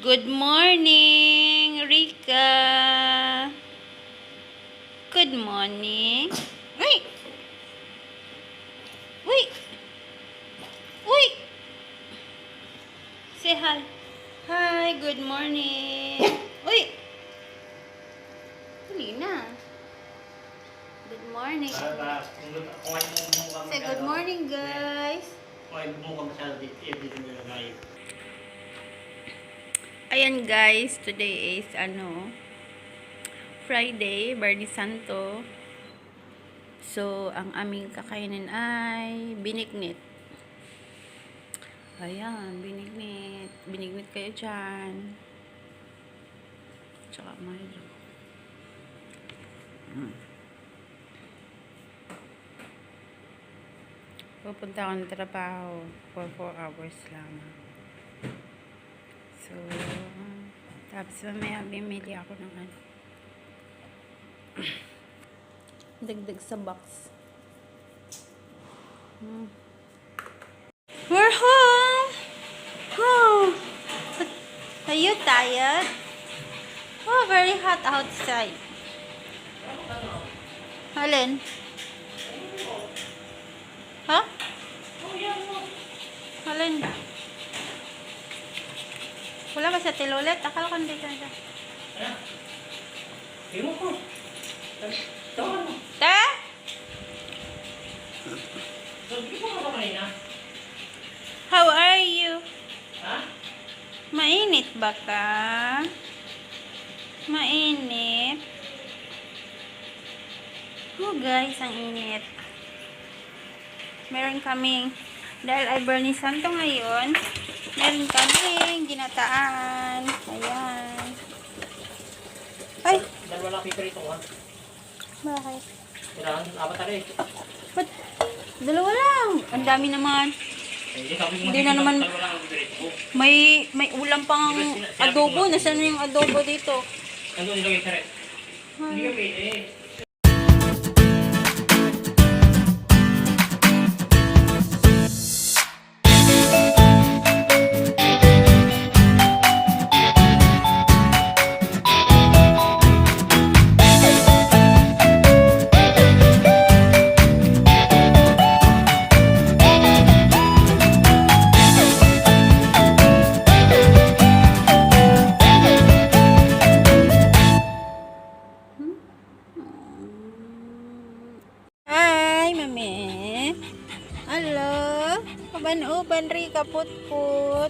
Good morning, Rica. Good morning. Uy! Uy! Uy! Say hi. Hi, good morning. Uy! Huli na. Good morning. Say good morning, guys. Ayan guys, today is Friday, Barni Santo. So, ang aming kakainin ay binignit. Ayan, binignit. Binignit kayo dyan. Tsaka Milo. Pupunta ako ng trabaho for 4 hours lang. So, tapos mamaya bimili ako ng dagdag sa box. We're home! Oh! Are you tired? Oh, very hot outside. Alin? Ha? Alin? Wala ba sa tilulit? Akala ko nandito na siya. Te? How are you? Mainit ba ka? Mainit? Oh guys, ang init. Meron kaming, dahil ay Barni Santo ngayon, meron kaming ginataan. Ayan. Ay! Dalawa lang piper ito, ha? Bakit? Kailangan, apat na rin. Ba't? Dalawa lang. Ang dami naman. Hindi na naman. May ulam pang adobo. Nasaan na yung adobo dito? Nandun nilagay sa rin. Hindi ka pwede. Hello, kaban-uban ri kaput-put.